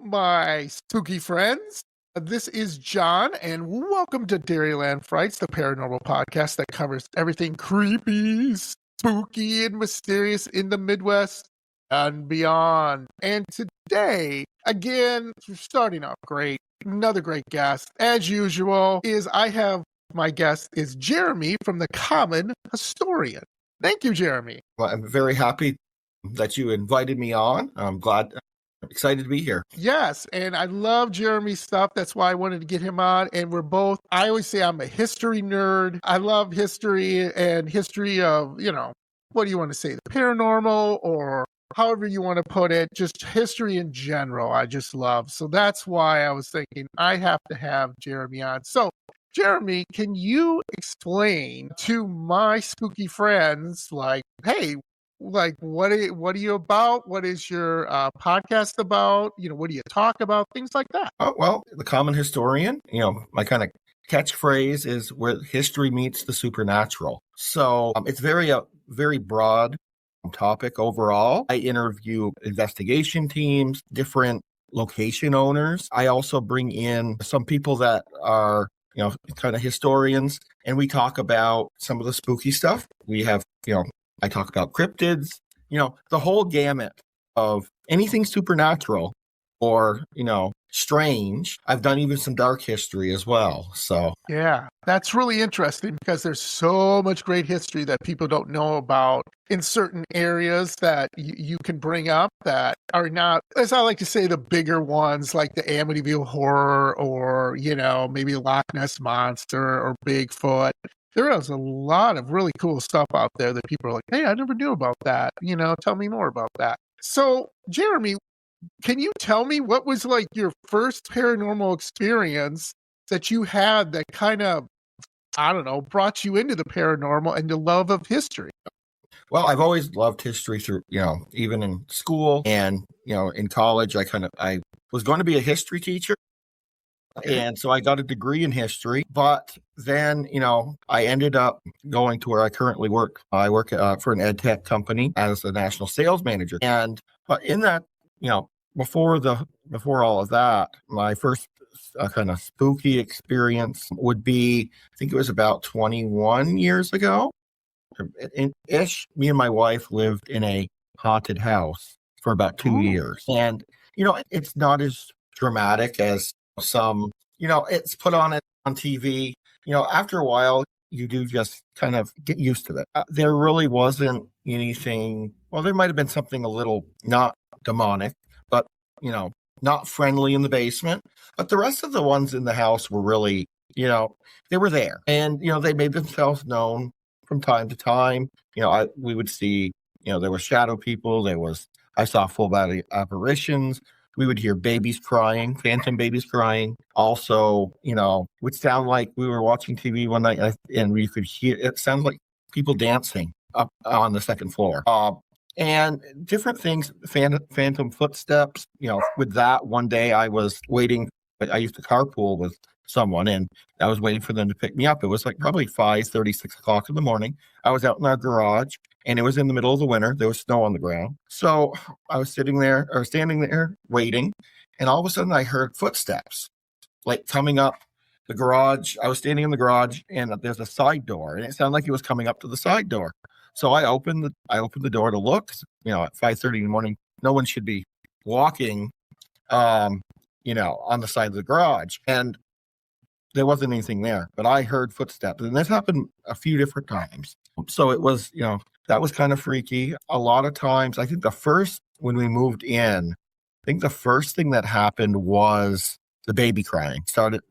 my spooky friends. This is John, and welcome to Dairyland Frights, the paranormal podcast that covers everything creepy, spooky, and mysterious in the Midwest and beyond. And today, again, we're starting off great. Another great guest, as usual, my guest is Jeremy from the Common Historian. Thank you, Jeremy. Well, I'm very happy that you invited me on. I'm excited to be here. Yes, and I love Jeremy's stuff. That's why I wanted to get him on. And I always say I'm a history nerd. I love history and history of, what do you want to say? The paranormal or however you want to put it, just history in general. I just love. So that's why I was thinking I have to have Jeremy on. So Jeremy, can you explain to my spooky friends, hey, what are you about? What is your podcast about? What do you talk about? Things like that. Oh, well, the Common Historian, my kind of catchphrase is where history meets the supernatural. So it's very broad topic overall. I interview investigation teams, different location owners. I also bring in some people that are kind of historians, and we talk about some of the spooky stuff. We have, I talk about cryptids, the whole gamut of anything supernatural or, strange. I've done even some dark history as well. So, yeah, that's really interesting because there's so much great history that people don't know about in certain areas that you can bring up that are not, as I like to say, the bigger ones like the Amityville Horror or, maybe Loch Ness Monster or Bigfoot. There is a lot of really cool stuff out there that people are like, hey, I never knew about that. Tell me more about that. So, Jeremy, can you tell me what was like your first paranormal experience that you had that kind of, I don't know, brought you into the paranormal and the love of history? Well, I've always loved history through, even in school and, in college, I was going to be a history teacher. And so I got a degree in history, but then, I ended up going to where I currently work. I work for an ed tech company as a national sales manager. But in that, before all of that, my first kind of spooky experience would be, I think it was about 21 years ago. Ish, me and my wife lived in a haunted house for about 2 years. And, it's not as dramatic as some, it's put on TV. After a while, you do just kind of get used to it. There really wasn't anything, well, there might have been something a little not demonic, but, not friendly in the basement. But the rest of the ones in the house were really, they were there. And, they made themselves known from time to time. We would see, there were shadow people. I saw full body apparitions. We would hear babies crying, phantom babies crying. Also, would sound like we were watching TV one night and we could hear, it sounded like people dancing up on the second floor. And different things, phantom footsteps. With that, one day I was waiting, I used to carpool with someone and I was waiting for them to pick me up. It was like probably 5:30, 6 o'clock in the morning. I was out in our garage and it was in the middle of the winter. There was snow on the ground. So I was standing there waiting. And all of a sudden I heard footsteps like coming up the garage. I was standing in the garage and there's a side door and it sounded like he was coming up to the side door. So I opened the door to look, at 5:30 in the morning, no one should be walking, on the side of the garage. And there wasn't anything there, but I heard footsteps. And this happened a few different times. So it was, that was kind of freaky. A lot of times, I think when we moved in, I think the first thing that happened was the baby crying.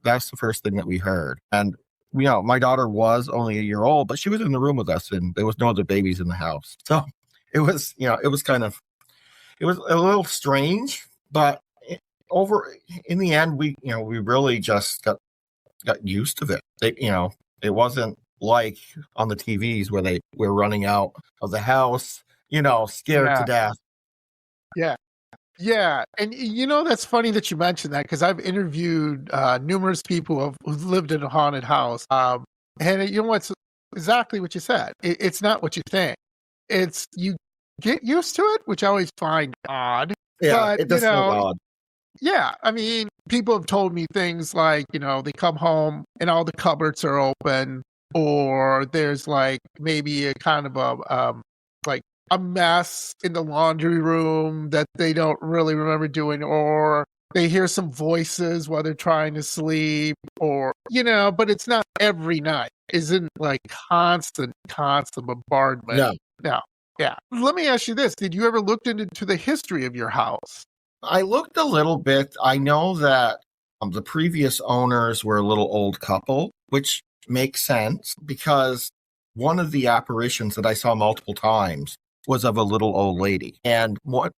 That's the first thing that we heard. And, my daughter was only a year old, but she was in the room with us and there was no other babies in the house. So it was, it was a little strange, but in the end, we really just got used to it. It wasn't like on the TVs where they were running out of the house, scared to death. Yeah. Yeah. And that's funny that you mentioned that because I've interviewed numerous people who've lived in a haunted house. And what's exactly what you said. It's not what you think. It's you get used to it, which I always find odd. Yeah, but, it does feel odd. Yeah, I mean, people have told me things like, they come home and all the cupboards are open, or there's like maybe a kind of like a mess in the laundry room that they don't really remember doing, or they hear some voices while they're trying to sleep, or, but it's not every night. Isn't like constant bombardment. No. No. Yeah. Let me ask you this. Did you ever look into the history of your house? I looked a little bit. I know that the previous owners were a little old couple, which makes sense because one of the apparitions that I saw multiple times was of a little old lady. And I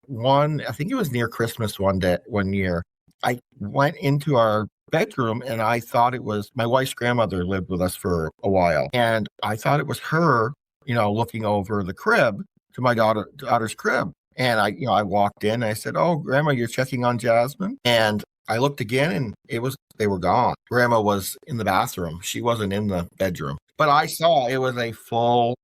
think it was near Christmas one year, I went into our bedroom and I thought it was my wife's grandmother lived with us for a while. And I thought it was her, looking over the crib to my daughter's crib. And I walked in and I said, "Oh, Grandma, you're checking on Jasmine?" And I looked again and they were gone. Grandma was in the bathroom. She wasn't in the bedroom. But I saw it was a full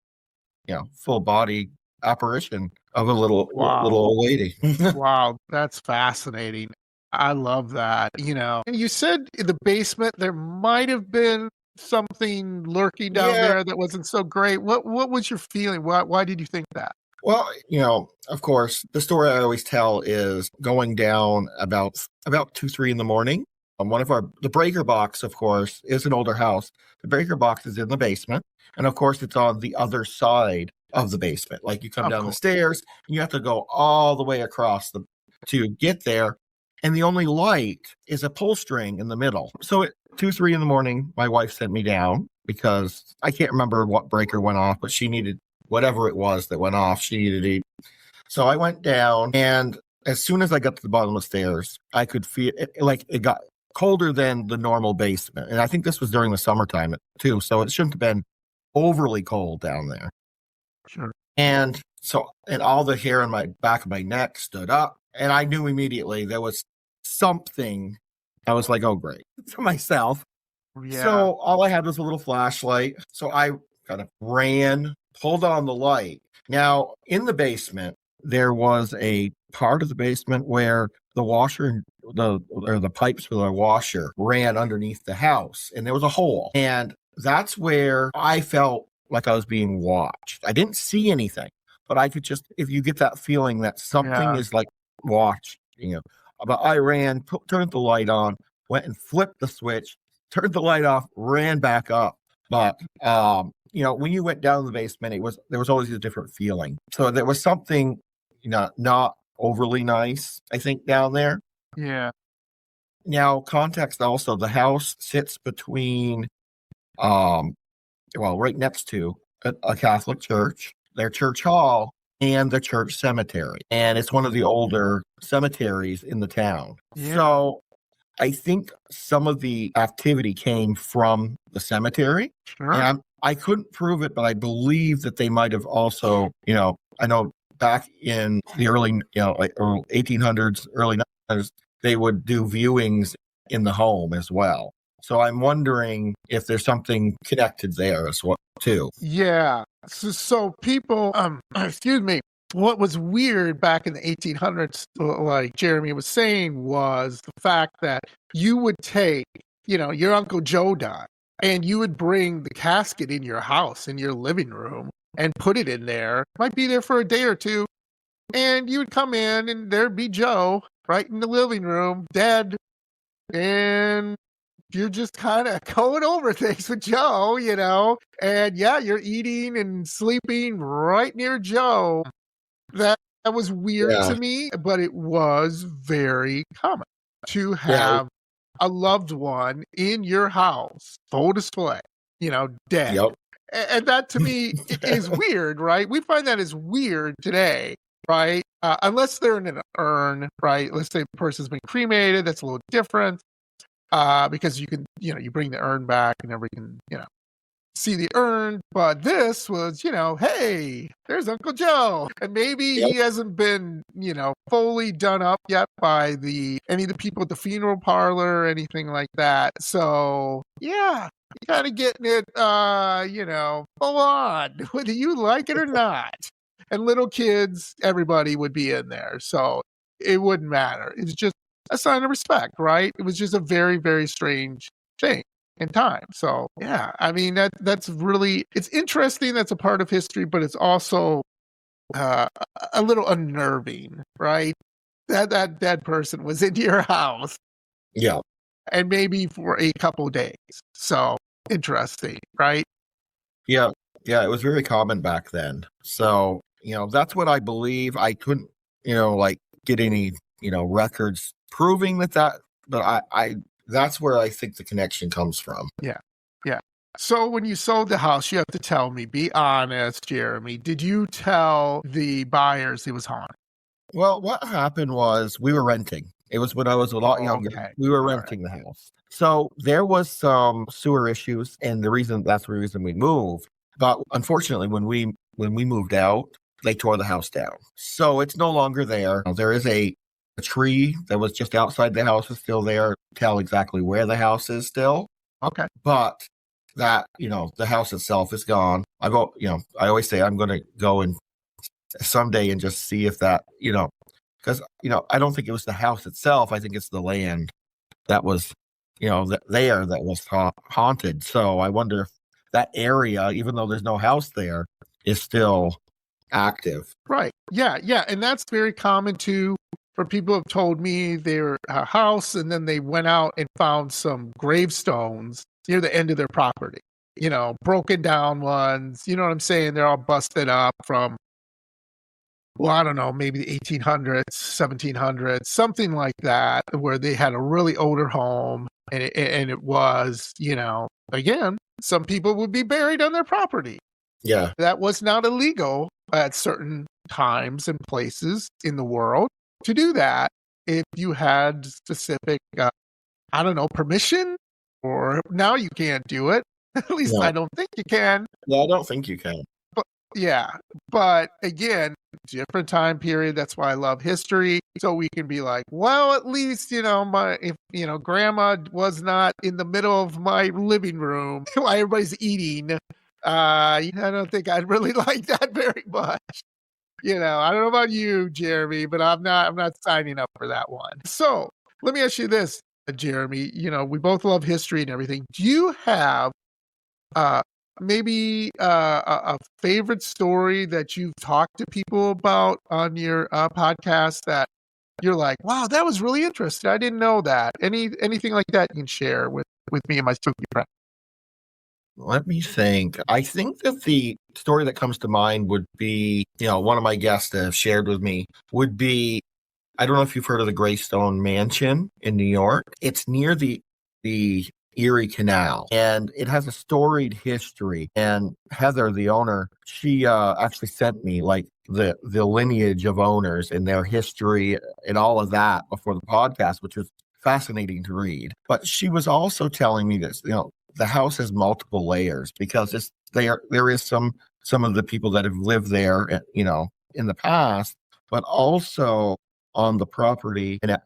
body apparition of a little old lady. Wow, that's fascinating. I love that, And you said in the basement there might have been something lurking down Yeah. there that wasn't so great. What was your feeling? Why did you think that? Well, of course, the story I always tell is going down about 2, 3 in the morning. The breaker box, of course, is an older house. The breaker box is in the basement. And of course, it's on the other side of the basement. Like you come down the stairs, and you have to go all the way across to get there. And the only light is a pull string in the middle. So at 2, 3 in the morning, my wife sent me down because I can't remember what breaker went off, but she needed whatever it was that went off, she needed to eat. So I went down, and as soon as I got to the bottom of the stairs, I could feel it got colder than the normal basement. And I think this was during the summertime too, so it shouldn't have been overly cold down there. Sure. And all the hair on my back of my neck stood up, and I knew immediately there was something. I was like, "Oh, great," to myself. Yeah. So all I had was a little flashlight. So I kind of ran, pulled on the light. Now, in the basement, there was a part of the basement where the washer, the pipes for the washer ran underneath the house, and there was a hole. And that's where I felt like I was being watched. I didn't see anything, but I could just, if you get that feeling that something is like watched, But I ran, turned the light on, went and flipped the switch, turned the light off, ran back up. But when you went down the basement, there was always a different feeling. So there was something, not overly nice, I think, down there. Yeah. Now, context also, the house sits between, right next to a Catholic church, their church hall, and the church cemetery. And it's one of the older cemeteries in the town. Yeah. So I think some of the activity came from the cemetery. Sure. And I couldn't prove it, but I believe that they might have also, I know back in the early, 1800s, early 1900s, they would do viewings in the home as well. So I'm wondering if there's something connected there as well, too. Yeah. So people, excuse me, what was weird back in the 1800s, like Jeremy was saying, was the fact that you would take, your Uncle Joe died, and you would bring the casket in your house, in your living room, and put it in there. Might be there for a day or two. And you would come in, and there'd be Joe right in the living room, dead. And you're just kind of going over things with Joe, and you're eating and sleeping right near Joe. That was weird to me, but it was very common to have a loved one in your house, full display, dead. Yep. And that to me is weird, right? We find that is weird today, right? Unless they're in an urn, right? Let's say the person's been cremated, that's a little different. Because you can, you bring the urn back and everyone can, see the urn. But this was, hey, there's Uncle Joe. And maybe he hasn't been, fully done up yet by any of the people at the funeral parlor or anything like that. So, yeah, you kind of getting it, full on, whether you like it or not. And little kids, everybody would be in there. So it wouldn't matter. It's just a sign of respect, right? It was just a very, very strange thing in time. So yeah, I mean that's really, it's interesting. That's a part of history, but it's also uh, a little unnerving, right? That dead person was in your house Yeah. and maybe for a couple days. So interesting, right? Yeah. Yeah. It was very common back then. So, that's what I believe. I couldn't, like get any, records proving that, but that's where I think the connection comes from. Yeah. Yeah. So when you sold the house, you have to tell me, be honest, Jeremy. Did you tell the buyers it was haunted? Well, what happened was we were renting. It was when I was a lot younger. Okay. We were All right. renting the house. So there was some sewer issues, and that's the reason we moved. But unfortunately, when we moved out, they tore the house down. So it's no longer there. There is a tree that was just outside the house is still there. Tell exactly where the house is still. Okay. But that, the house itself is gone. I always say I'm going to go and someday and just see if that, because, I don't think it was the house itself. I think it's the land that was, that was haunted. So I wonder if that area, even though there's no house there, is still active. Right. Yeah. Yeah. And that's very common too. For people who have told me their house and then they went out and found some gravestones near the end of their property, broken down ones. You know what I'm saying? They're all busted up from, well, I don't know, maybe the 1800s, 1700s, something like that, where they had a really older home. And it was, again, some people would be buried on their property. Yeah. That was not illegal at certain times and places in the world to do that if you had specific, permission, or now you can't do it. At least No. I don't think you can. No, I don't think you can. But yeah, but again, different time period. That's why I love history. So we can be like, well, at least, grandma was not in the middle of my living room while everybody's eating. I don't think I'd really like that very much. I don't know about you, Jeremy, but I'm not signing up for that one. So let me ask you this, Jeremy. We both love history and everything. Do you have maybe a favorite story that you've talked to people about on your podcast that you're like, wow, that was really interesting. I didn't know that. Anything like that you can share with me and my spooky friend? Let me think. I think that the story that comes to mind would be, one of my guests that have shared with me would be, I don't know if you've heard of the Greystone Mansion in New York. It's near the Erie Canal, and it has a storied history. And Heather, the owner, she actually sent me like the lineage of owners and their history and all of that before the podcast, which was fascinating to read. But she was also telling me this, the house has multiple layers because there is some of the people that have lived there, in the past, but also on the property, and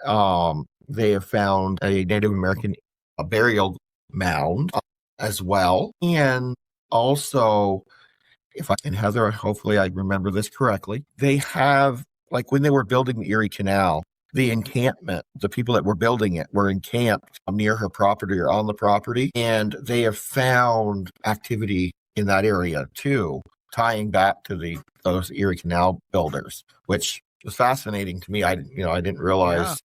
they have found a Native American burial mound as well, and also, Heather, hopefully I remember this correctly, they have, like, when they were building the Erie Canal, the encampment, the people that were building it were encamped near her property or on the property, and they have found activity in that area too, tying back to those Erie Canal builders, which was fascinating to me. I didn't realize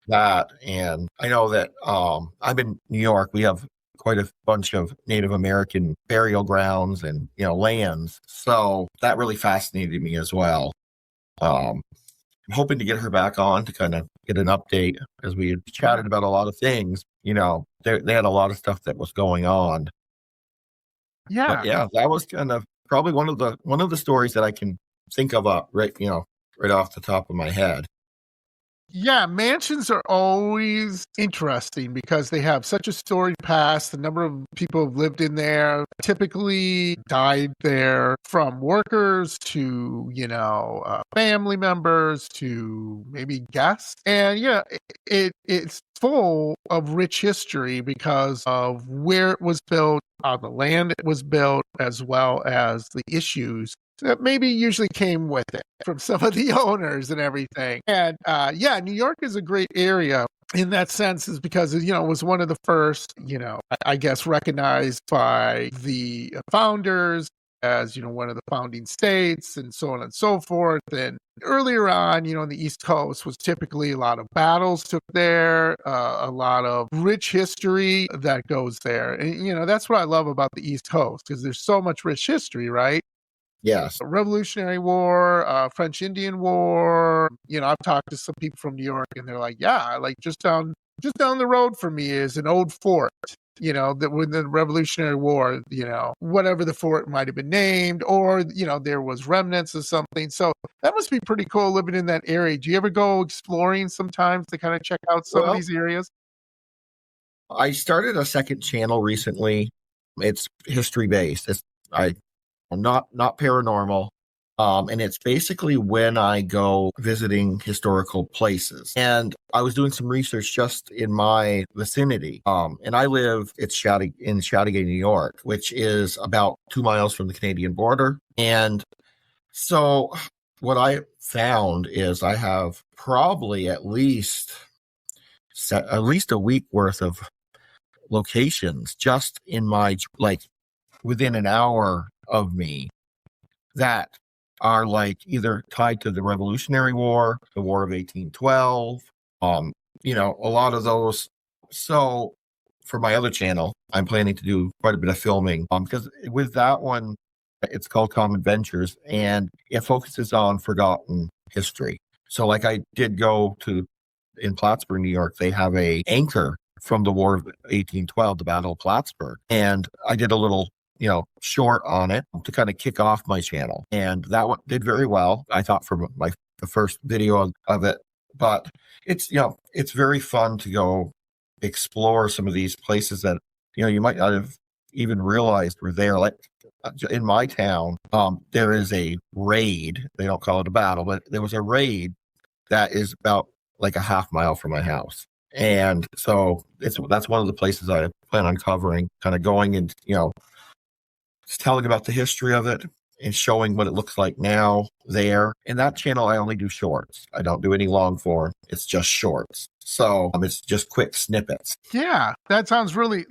that. And I know that I'm in New York. We have quite a bunch of Native American burial grounds and lands, so that really fascinated me as well. I'm hoping to get her back on to kind of get an update, as we had chatted about a lot of things. They had a lot of stuff that was going on. Yeah. But yeah, that was kind of probably one of the stories that I can think of right off the top of my head. Yeah, mansions are always interesting because they have such a storied past. The number of people who've lived in there typically died there, from workers to, family members to maybe guests. And, it's full of rich history because of where it was built, the land it was built, as well as the issues that maybe usually came with it from some of the owners and everything. And yeah, New York is a great area in that sense, is because, you know, it was one of the first, you know, I guess recognized by the founders as, you know, one of the founding states and so on and so forth. And earlier on, you know, on the East Coast was typically a lot of battles took there, a lot of rich history that goes there. And, you know, that's what I love about the East Coast, because there's so much rich history, right? Yes. Revolutionary War, French Indian War. You know, I've talked to some people from New York, and they're like, "Yeah, like just down the road from me is an old fort. You know, that when the Revolutionary War, you know, whatever the fort might have been named, or you know, there was remnants of something. So that must be pretty cool living in that area. Do you ever go exploring sometimes to kind of check out some of these areas? I started a second channel recently. It's history based. It's I not paranormal. And it's basically when I go visiting historical places. And I was doing some research just in my vicinity. And I live in Chattagay, New York, which is about 2 miles from the Canadian border. And so what I found is I have probably at least a week worth of locations just in my, like, within an hour of me that are like either tied to the Revolutionary War, the War of 1812, you know, a lot of those. So for my other channel, I'm planning to do quite a bit of filming because with that one, it's called Common Ventures, and it focuses on forgotten history. So like I did go to, in Plattsburgh, New York, they have a anchor from the War of 1812, the Battle of Plattsburgh. And I did a little, you know, short on it to kind of kick off my channel. And that one did very well, I thought, for the first video of it. But it's, you know, it's very fun to go explore some of these places that, you know, you might not have even realized were there. Like in my town, there is a raid. They don't call it a battle, but there was a raid that is about like a half mile from my house. And so that's one of the places I plan on covering, kind of going and, you know, just telling about the history of it and showing what it looks like now there. In that channel, I only do shorts. I don't do any long form. It's just shorts. So it's just quick snippets. Yeah, that sounds really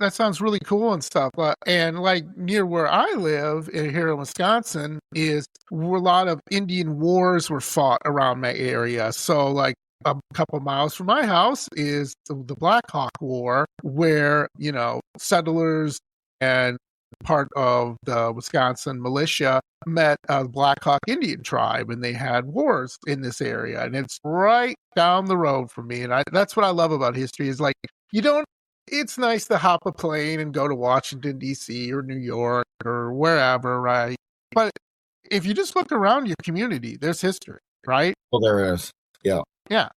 cool and stuff. And like near where I live here in Wisconsin is where a lot of Indian wars were fought around my area. So like a couple miles from my house is the Black Hawk War, where, you know, settlers and part of the Wisconsin militia met a Black Hawk Indian tribe, and they had wars in this area. And it's right down the road from me. And that's what I love about history is like, it's nice to hop a plane and go to Washington, D.C. or New York or wherever, right? But if you just look around your community, there's history, right? Well, there is. Yeah. Yeah.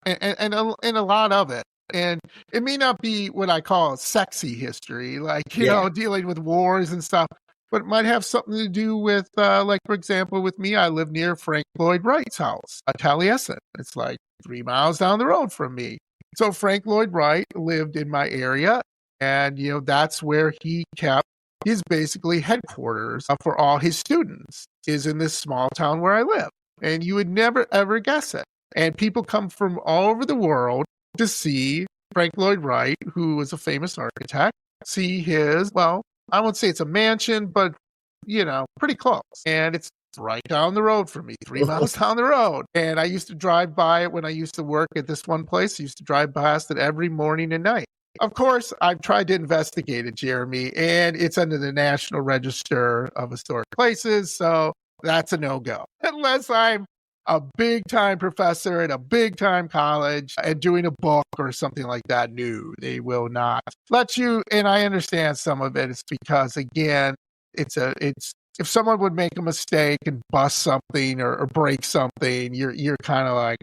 And a lot of it. And it may not be what I call sexy history, like, you know, dealing with wars and stuff, but it might have something to do with, like, for example, with me, I live near Frank Lloyd Wright's house, Taliesin. It's like 3 miles down the road from me. So Frank Lloyd Wright lived in my area, and, you know, that's where he kept his basically headquarters for all his students, is in this small town where I live. And you would never, ever guess it. And people come from all over the world to see Frank Lloyd Wright, who was a famous architect, see his, well, I won't say it's a mansion, but, you know, pretty close. And it's right down the road from me, 3 miles down the road. And I used to drive by it when I used to work at this one place. I used to drive past it every morning and night. Of course, I've tried to investigate it, Jeremy, and it's under the National Register of Historic Places. So that's a no-go. Unless I'm a big-time professor at a big-time college and doing a book or something like that. No, they will not let you. And I understand some of it. It's because, again, it's if someone would make a mistake and bust something or break something, you're kind of like,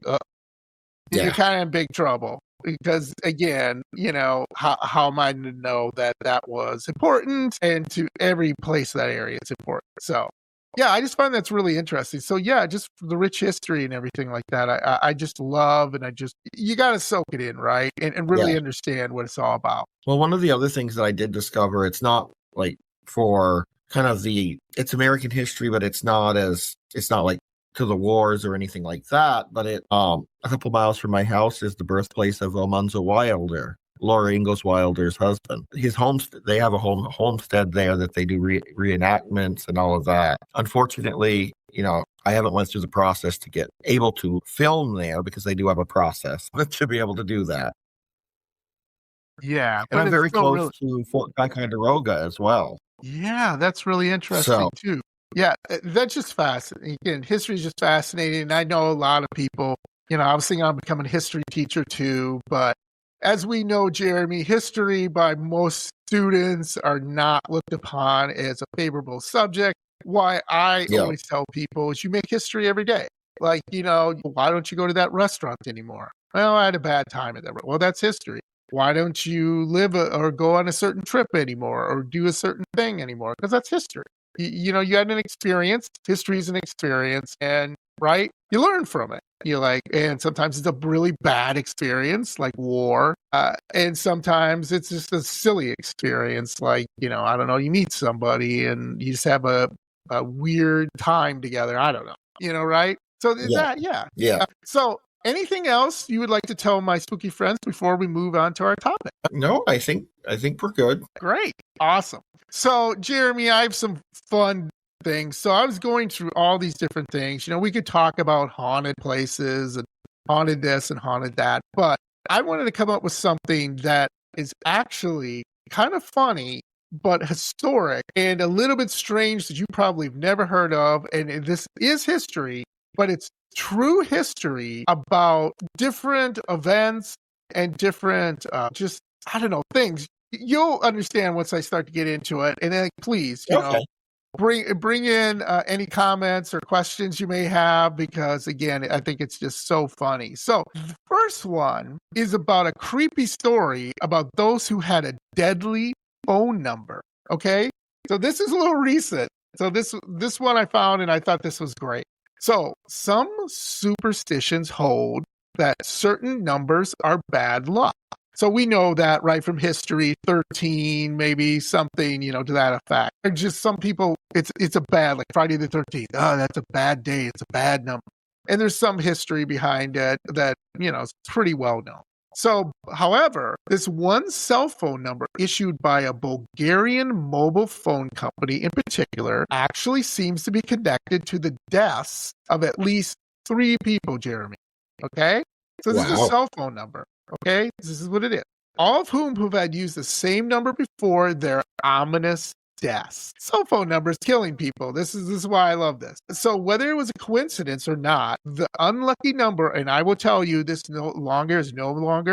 you're kind of in big trouble. Because, again, you know, how am I to know that was important? And to every place in that area, it's important. So, yeah, I just find that's really interesting. So, yeah, just the rich history and everything like that, I just love, and you got to soak it in, right? And really understand what it's all about. Well, one of the other things that I did discover, it's not like for kind of it's American history, but it's not like to the wars or anything like that. But a couple miles from my house is the birthplace of Almanzo Wilder, Laura Ingalls Wilder's husband. His homestead, they have a homestead there that they do reenactments and all of that. Unfortunately, I haven't went through the process to get able to film there because they do have a process to be able to do that. Yeah. And I'm very close to Fort Ticonderoga as well. Yeah, that's really interesting too. Yeah, that's just fascinating. Again, history is just fascinating. And I know a lot of people, I was thinking I'm becoming a history teacher too, but as we know, Jeremy, history by most students are not looked upon as a favorable subject. Why I always tell people is you make history every day. Like, why don't you go to that restaurant anymore? Well, I had a bad time at that. Well, that's history. Why don't you live or go on a certain trip anymore or do a certain thing anymore? Because that's history. You had an experience. History is an experience, and right, you learn from it. And sometimes it's a really bad experience, like war, and sometimes it's just a silly experience, like I don't know, you meet somebody and you just have a weird time together. I don't know, right? So Yeah. So anything else you would like to tell my spooky friends before we move on to our topic? No, I think we're good. Great. Awesome. So, Jeremy, I have some fun things. So I was going through all these different things. We could talk about haunted places and haunted this and haunted that, but I wanted to come up with something that is actually kind of funny, but historic and a little bit strange that you probably have never heard of. And this is history, but it's true history about different events and different, things. You'll understand once I start to get into it. And then please, bring in any comments or questions you may have, because again, I think it's just so funny. So the first one is about a creepy story about those who had a deadly phone number. Okay. So this is a little recent. So this one I found and I thought this was great. So some superstitions hold that certain numbers are bad luck. So we know that, right, from history, 13, maybe something, to that effect. Or just some people, it's a bad, like Friday the 13th. Oh, that's a bad day. It's a bad number. And there's some history behind it that, is pretty well known. So, however, this one cell phone number issued by a Bulgarian mobile phone company in particular actually seems to be connected to the deaths of at least 3 people, Jeremy. Okay? So this is a cell phone number. Okay? This is what it is. All of whom have had used the same number before their ominous deaths. Cell phone numbers killing people. This is why I love this. So whether it was a coincidence or not, the unlucky number, and I will tell you this is no longer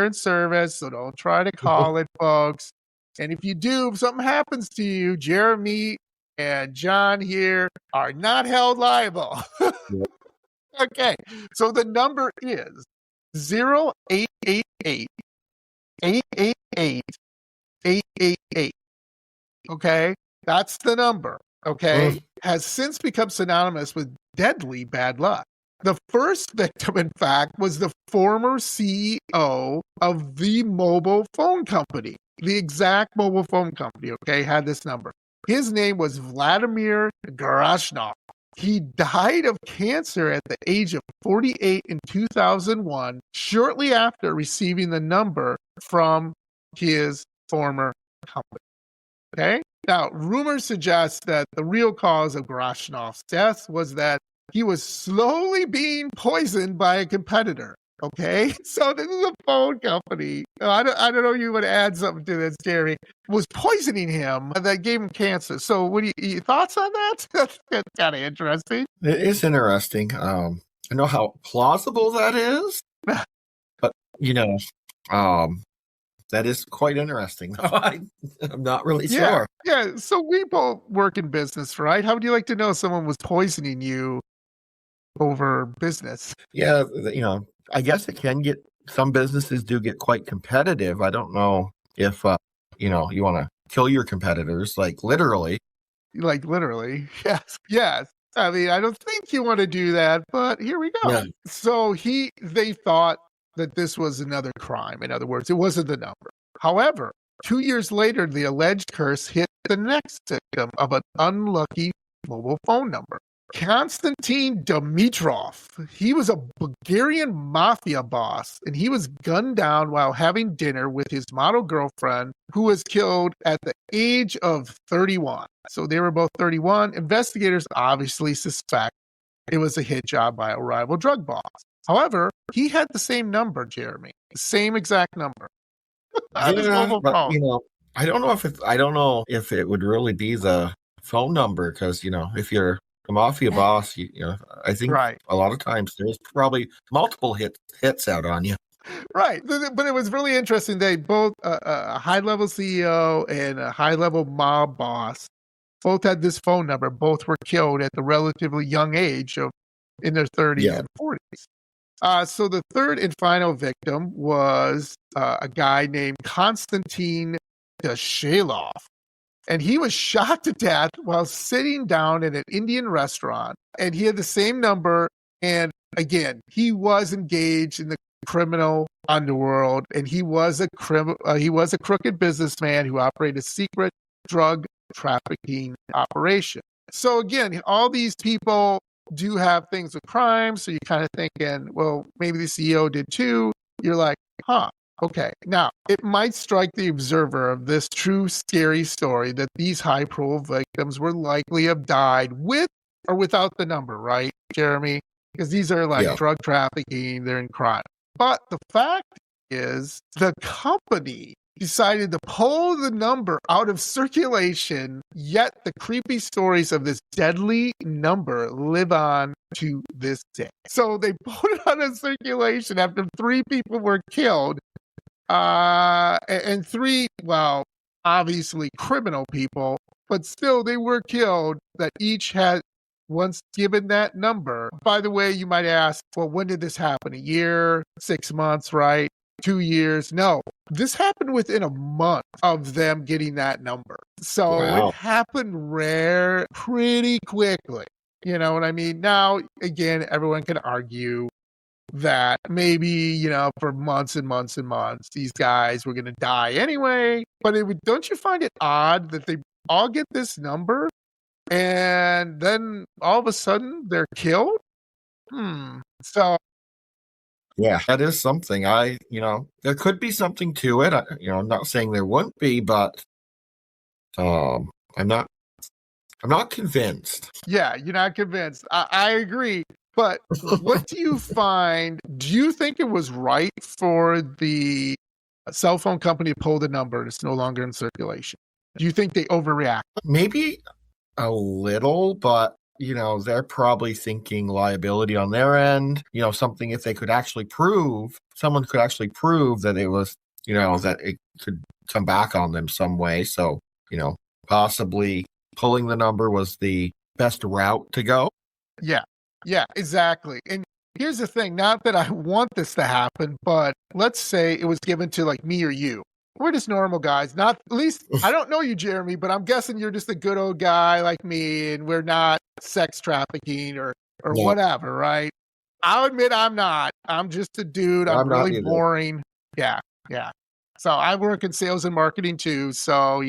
in service, so don't try to call it, folks. And if you do, if something happens to you, Jeremy and John here are not held liable. Okay, so the number is 0888 888 888. Okay, that's the number. Okay, has since become synonymous with deadly bad luck. The first victim, in fact, was the former CEO of the mobile phone company. The exact mobile phone company, okay, had this number. His name was Vladimir Grashnov. He died of cancer at the age of 48 in 2001, shortly after receiving the number from his former company. Okay? Now, rumors suggest that the real cause of Grashnov's death was that he was slowly being poisoned by a competitor. Okay? So this is a phone company. I don't know if you would add something to this, Jerry. Was poisoning him that gave him cancer. So what do you thoughts on that? That's kind of interesting. It is interesting. I know how plausible that is, but that is quite interesting. I'm not really sure. Yeah. So we both work in business, right? How would you like to know if someone was poisoning you over business? Yeah, I guess some businesses do get quite competitive. I don't know if, you want to kill your competitors, like literally. Like literally. Yes. I mean, I don't think you want to do that, but here we go. Yeah. So they thought that this was another crime. In other words, it wasn't the number. However, 2 years later, the alleged curse hit the next victim of an unlucky mobile phone number. Konstantin Dimitrov. He was a Bulgarian mafia boss, and he was gunned down while having dinner with his model girlfriend, who was killed at the age of 31. So they were both 31. Investigators obviously suspect it was a hit job by a rival drug boss. However, he had the same number, Jeremy. The same exact number. On his mobile but phone. I don't know if it would really be the phone number, because if you're a mafia boss, I think a lot of times there's probably multiple hits out on you. Right. But it was really interesting. They both, a high-level CEO and a high-level mob boss, both had this phone number. Both were killed at the relatively young age of in their 30s and 40s. So the third and final victim was a guy named Konstantin Dashailov. And he was shot to death while sitting down at an Indian restaurant. And he had the same number. And again, he was engaged in the criminal underworld, and he was a crooked businessman who operated a secret drug trafficking operation. So again, all these people do have things with crime. So you're kind of thinking, well, maybe the CEO did too. You're like, huh. Okay, now it might strike the observer of this true scary story that these high-profile victims were likely have died with or without the number, right, Jeremy? Because these are like drug trafficking, they're in crime. But the fact is, the company decided to pull the number out of circulation, yet the creepy stories of this deadly number live on to this day. So they pulled it out of circulation after 3 people were killed. And 3, well, obviously criminal people, but still they were killed that each had once given that number. By the way, you might ask, well, when did this happen? A year, 6 months, right? 2 years? No, this happened within a month of them getting that number. So it happened pretty quickly. You know what I mean? Now, again, everyone can argue that maybe, for months and months and months, these guys were going to die anyway. But don't you find it odd that they all get this number and then all of a sudden they're killed? So. Yeah, that is something. There could be something to it. I'm not saying there wouldn't be, but I'm not convinced. Yeah, you're not convinced. I agree. But what do you find? Do you think it was right for the cell phone company to pull the number and it's no longer in circulation? Do you think they overreact? Maybe a little, but they're probably thinking liability on their end. Something if they could actually prove, someone could actually prove that it was, that it could come back on them some way. So, possibly pulling the number was the best route to go. Yeah, exactly. And here's the thing, not that I want this to happen, but let's say it was given to like me or you. We're just normal guys. Not at least, I don't know you, Jeremy, but I'm guessing you're just a good old guy like me, and we're not sex trafficking or whatever, right? I'll admit I'm not. I'm just a dude. I'm really boring. Yeah. So I work in sales and marketing too. So,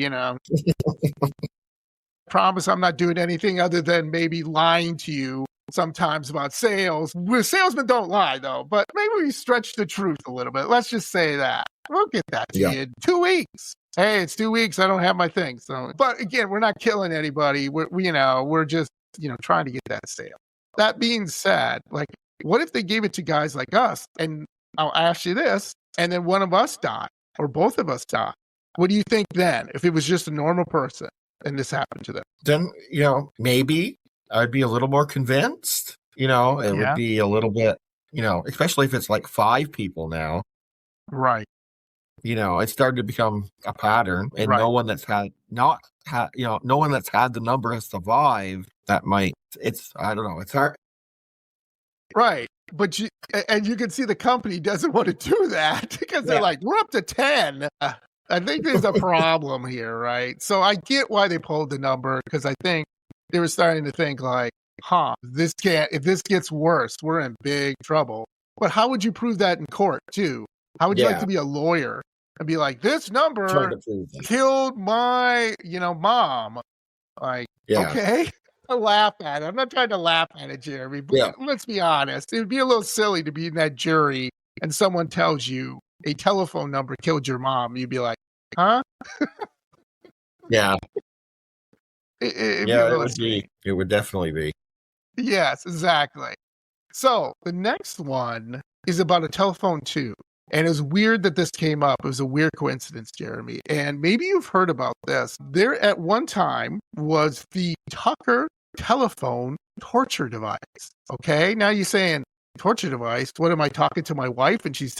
promise I'm not doing anything other than maybe lying to you sometimes about sales. Salesmen don't lie, though, but maybe we stretch the truth a little bit. Let's just say that. We'll get that to you in 2 weeks. Hey, it's 2 weeks. I don't have my thing. So, but again, we're not killing anybody. We're just, trying to get that sale. That being said, like, what if they gave it to guys like us? And I'll ask you this, and then one of us died or both of us died. What do you think then if it was just a normal person and this happened to them? Then, maybe I'd be a little more convinced. It would be a little bit, especially if it's like 5 people now. Right. It started to become a pattern, and no one that's had no one that's had the number has survived. That might, I don't know, it's hard. Right. But you can see the company doesn't want to do that because they're like, we're up to 10. I think there's a problem here, right? So I get why they pulled the number, because I think they were starting to think like, if this gets worse, we're in big trouble. But how would you prove that in court too? How would you like to be a lawyer and be like, this Trying number to prove that. killed my, mom. Like, Yeah. okay. I laugh at it. I'm not trying to laugh at it, Jeremy, but Yeah. let's be honest. It would be a little silly to be in that jury and someone tells you a telephone number killed your mom. You'd be like, huh? Yeah. It'd be a Yeah, it little would silly. be. It would definitely be. Yes, exactly. So the next one is about a telephone too. And it was weird that this came up. It was a weird coincidence, Jeremy. And maybe you've heard about this. There at one time was the Tucker telephone torture device. Okay. Now you're saying torture device. What am I talking to my wife? And she's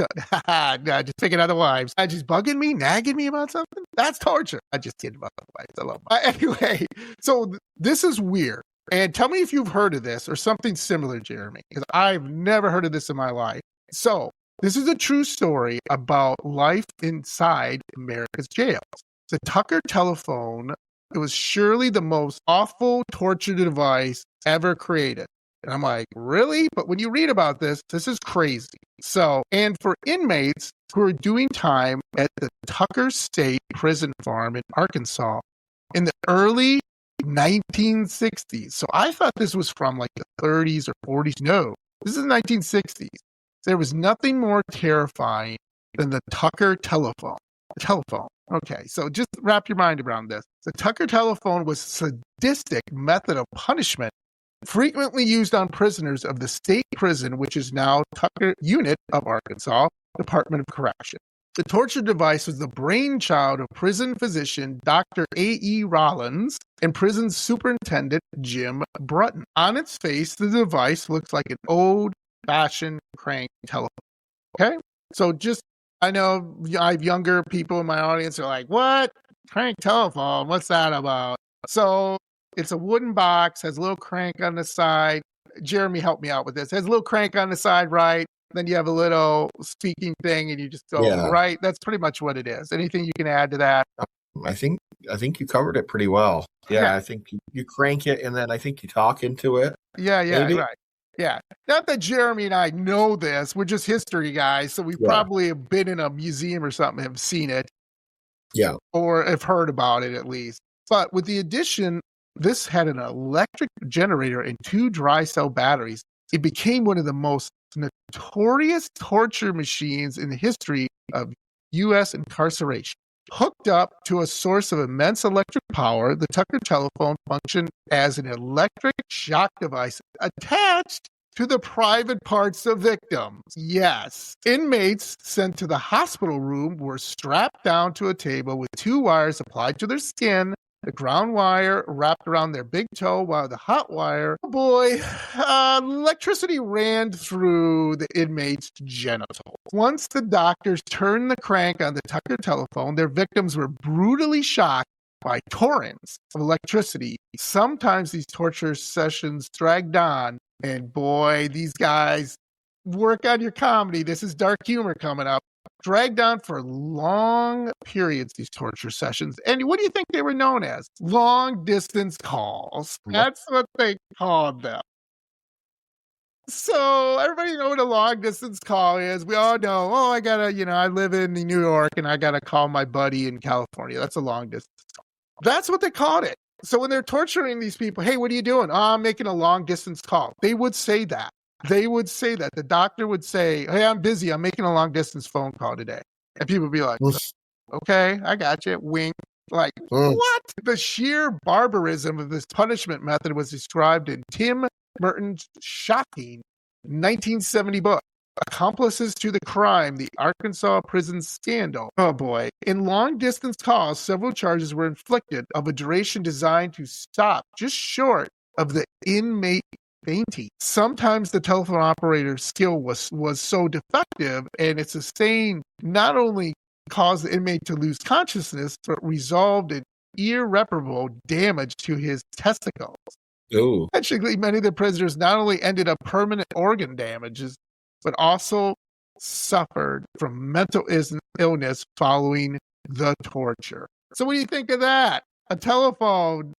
nah, just picking other wives. She's bugging me, nagging me about something. That's torture. I just kidding about the wives. I love them. Anyway, so this is weird. And tell me if you've heard of this or something similar, Jeremy, because I've never heard of this in my life. So this is a true story about life inside America's jails. The Tucker telephone, it was surely the most awful torture device ever created. And I'm like, really? But when you read about this, this is crazy. So, and for inmates who are doing time at the Tucker State Prison Farm in Arkansas in the early 1960s. So I thought this was from like the 30s or 40s. No, this is 1960s. There was nothing more terrifying than the Tucker telephone. Okay, so just wrap your mind around this. The Tucker telephone was a sadistic method of punishment frequently used on prisoners of the state prison, which is now Tucker Unit of Arkansas Department of Correction. The torture device was the brainchild of prison physician Dr. A.E. Rollins and prison superintendent Jim Brutton. On its face, the device looks like an old-fashioned crank telephone. Okay? So just, I know I have younger people in my audience who are like, what? Crank telephone? What's that about? So it's a wooden box, has a little crank on the side. Jeremy, help me out with this. Has a little crank on the side, right? Then you have a little speaking thing and you just go, right? That's pretty much what it is. Anything you can add to that? I think you covered it pretty well. Yeah. I think you crank it and then I think you talk into it. Yeah, maybe? right. Yeah. Not that Jeremy and I know this. We're just history guys. So we probably have been in a museum or something, have seen it. Yeah. Or have heard about it at least. But with the addition, this had an electric generator and 2 dry cell batteries. It became one of the most notorious torture machines in the history of U.S. incarceration. Hooked up to a source of immense electric power, the Tucker telephone functioned as an electric shock device attached to the private parts of victims. Yes. Inmates sent to the hospital room were strapped down to a table with 2 wires applied to their skin. The ground wire wrapped around their big toe while the hot wire, electricity ran through the inmate's genitals. Once the doctors turned the crank on the Tucker telephone, their victims were brutally shocked by torrents of electricity. Sometimes these torture sessions dragged on, and boy, these guys work on your comedy. This is dark humor coming up. Dragged on for long periods, these torture sessions. And what do you think they were known as? Long distance calls. That's what they called them. So everybody know what a long distance call is. We all know, I I live in New York and I got to call my buddy in California. That's a long distance call. That's what they called it. So when they're torturing these people, hey, what are you doing? Oh, I'm making a long distance call. They would say that. The doctor would say, hey, I'm busy. I'm making a long distance phone call today. And people would be like, okay, I got you. Wink. Like, what? The sheer barbarism of this punishment method was described in Tim Merton's shocking 1970 book, Accomplices to the Crime, the Arkansas Prison Scandal. Oh boy. In long distance calls, several charges were inflicted of a duration designed to stop just short of the inmate fainting. Sometimes the telephone operator's skill was so defective and it sustained not only caused the inmate to lose consciousness, but resolved in irreparable damage to his testicles. Ooh. Actually, many of the prisoners not only ended up permanent organ damages, but also suffered from mental illness following the torture. So what do you think of that? A telephone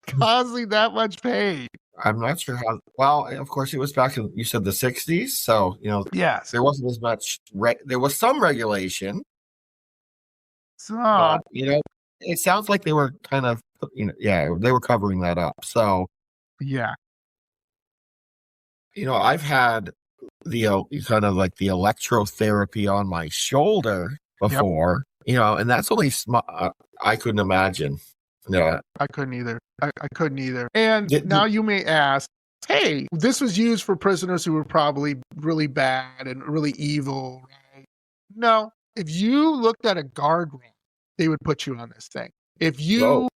causing that much pain. I'm not sure how. Well, of course, it was back in, you said the 60s. So, yes, there wasn't as much. There was some regulation, So, But, it sounds like they were kind of, they were covering that up. So, yeah. I've had the kind of like the electrotherapy on my shoulder Yep. before, and that's only I couldn't imagine. Yeah. I couldn't either. I couldn't either. And Did- now you may ask, hey, this was used for prisoners who were probably really bad and really evil, right? No. If you looked at a guardrail, they would put you on this thing. If you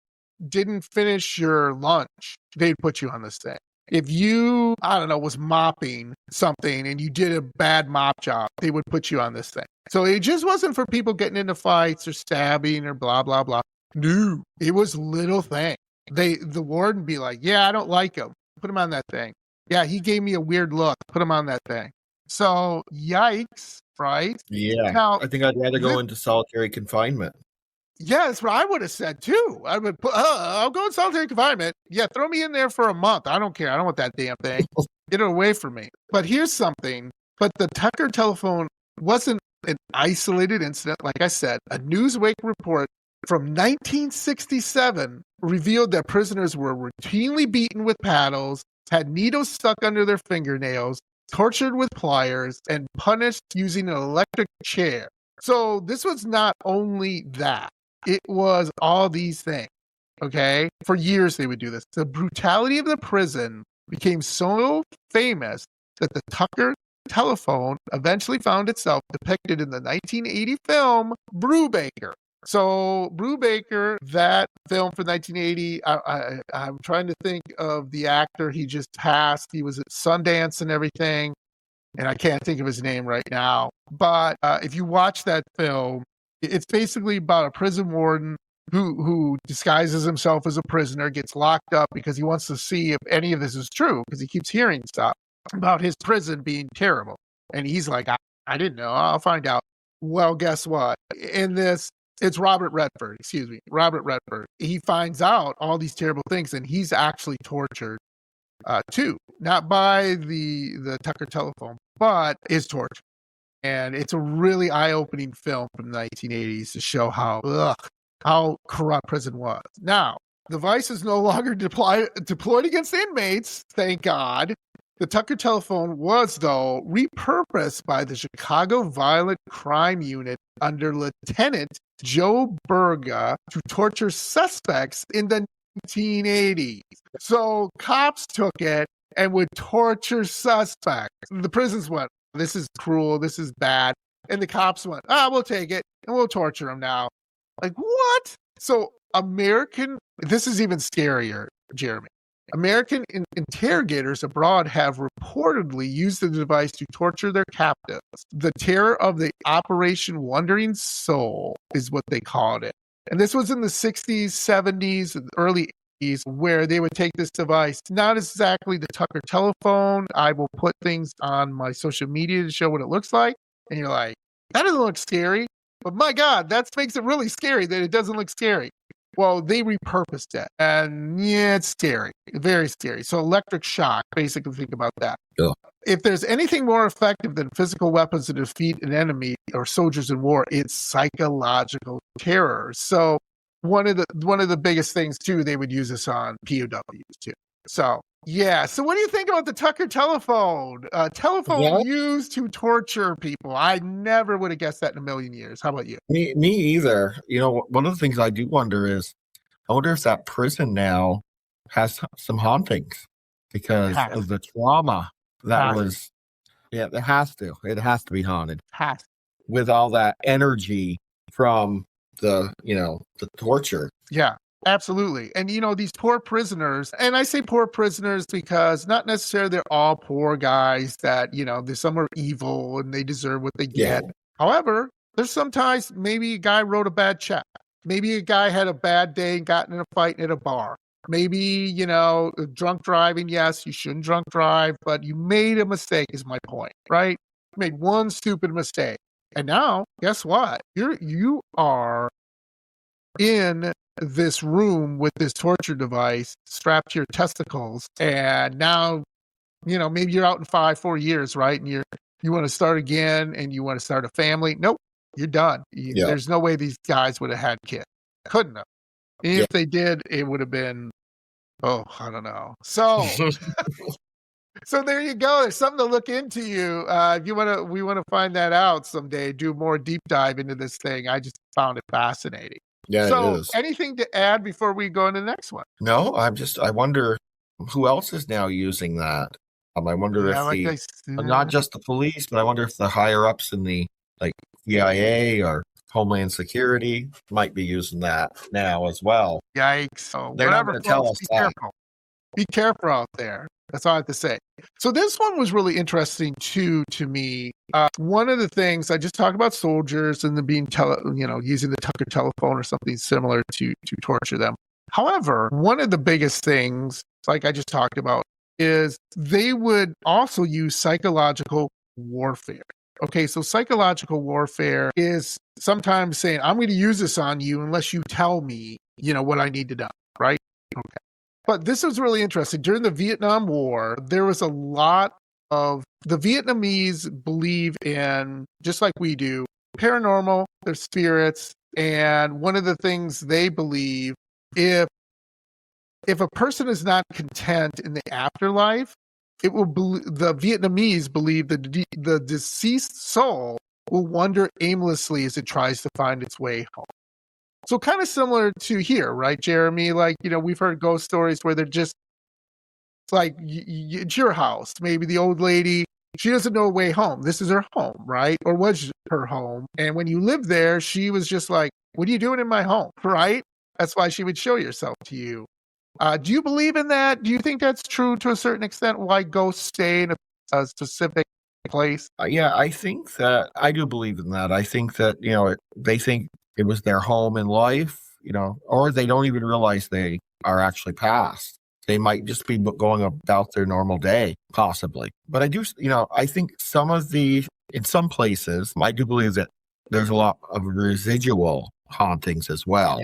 didn't finish your lunch, they'd put you on this thing. If you, I don't know, was mopping something and you did a bad mop job, they would put you on this thing. So it just wasn't for people getting into fights or stabbing or blah, blah, blah. No, it was little thing. The warden be like, yeah, I don't like him. Put him on that thing. Yeah, he gave me a weird look. Put him on that thing. So yikes, right? Yeah. Now, I think I'd rather go into solitary confinement. yeah, that's what I would have said too. I would put, I'll go in solitary confinement. Yeah, throw me in there for a month. I don't care. I don't want that damn thing. Get it away from me. But here's something. But the Tucker telephone wasn't an isolated incident. Like I said, a Newsweek report from 1967 revealed that prisoners were routinely beaten with paddles, had needles stuck under their fingernails, tortured with pliers, and punished using an electric chair. So this was not only that. It was all these things, okay? For years they would do this. The brutality of the prison became so famous that the Tucker telephone eventually found itself depicted in the 1980 film Brubaker. So Brubaker, that film from 1980, I'm trying to think of the actor he just passed. He was at Sundance and everything, and I can't think of his name right now. But if you watch that film, it's basically about a prison warden who disguises himself as a prisoner, gets locked up because he wants to see if any of this is true, because he keeps hearing stuff about his prison being terrible. And he's like, I didn't know. I'll find out. Well, guess what? In this, it's Robert Redford. He finds out all these terrible things, and he's actually tortured too. Not by the Tucker telephone, but is tortured. And it's a really eye-opening film from the 1980s to show how corrupt prison was. Now, the device is no longer deployed against inmates, thank God. The Tucker telephone was, though, repurposed by the Chicago Violent Crime Unit under Lieutenant Joe Berga to torture suspects in the 1980s. So cops took it and would torture suspects. The prisons went, this is cruel, this is bad. And the cops went, we'll take it and we'll torture them now. Like, what? So this is even scarier, Jeremy. American interrogators abroad have reportedly used the device to torture their captives. The terror of the Operation Wandering Soul is what they called it. And this was in the 60s, 70s, and early 80s, where they would take this device, not exactly the Tucker telephone. I will put things on my social media to show what it looks like. And you're like, that doesn't look scary. But my God, that makes it really scary that it doesn't look scary. Well, they repurposed it. And yeah, it's scary. Very scary. So electric shock, basically think about that. Yeah. If there's anything more effective than physical weapons to defeat an enemy or soldiers in war, it's psychological terror. So one of the biggest things too, they would use this on POWs too. So yeah. So what do you think about the Tucker telephone? Used to torture people. I never would have guessed that in a million years. How about you? Me either. One of the things I do wonder is, I wonder if that prison now has some hauntings because of the trauma that was. Yeah, it has to. It has to be haunted. With all that energy from the torture. Yeah. Absolutely. And, these poor prisoners, and I say poor prisoners because not necessarily they're all poor guys that, there's some are evil and they deserve what they get. Yeah. However, there's sometimes maybe a guy wrote a bad check. Maybe a guy had a bad day and got in a fight at a bar. Maybe, drunk driving. Yes, you shouldn't drunk drive, but you made a mistake is my point, right? You made one stupid mistake. And now, guess what? You are in this room with this torture device strapped to your testicles, and now maybe you're out in 4 years, right? And you want to start again and you want to start a family. Nope, You're done. Yeah. There's no way these guys would have had kids. Couldn't have. And if they did, it would have been, I don't know. So there you go. There's something to look into. If we want to find that out someday. Do more deep dive into this thing. I just found it fascinating. Yeah, so, it is. Anything to add before we go into the next one? No, I wonder who else is now using that. I wonder if not just the police, but I wonder if the higher ups in the CIA or Homeland Security might be using that now as well. Yikes! So they're not going to tell us that. Be careful out there. That's all I have to say. So this one was really interesting too to me. One of the things I just talked about soldiers and them being using the Tucker telephone or something similar to torture them. However, one of the biggest things, like I just talked about, is they would also use psychological warfare. Okay, so psychological warfare is sometimes saying, I'm going to use this on you unless you tell me, what I need to do, right? Okay. But this was really interesting. During the Vietnam War, there was a lot of the Vietnamese believe in, just like we do, paranormal, their spirits. And one of the things they believe, if a person is not content in the afterlife, the Vietnamese believe that the deceased soul will wander aimlessly as it tries to find its way home. So kind of similar to here, right, Jeremy? We've heard ghost stories where they're just it's your house. Maybe the old lady, she doesn't know a way home. This is her home, right? Or was her home. And when you lived there, she was just like, what are you doing in my home, right? That's why she would show herself to you. Do you believe in that? Do you think that's true to a certain extent? Why ghosts stay in a specific place? Yeah, I think that I do believe in that. I think that, they think it was their home in life, or they don't even realize they are actually past. They might just be going about their normal day, possibly. But I do, I think in some places, I do believe that there's a lot of residual hauntings as well.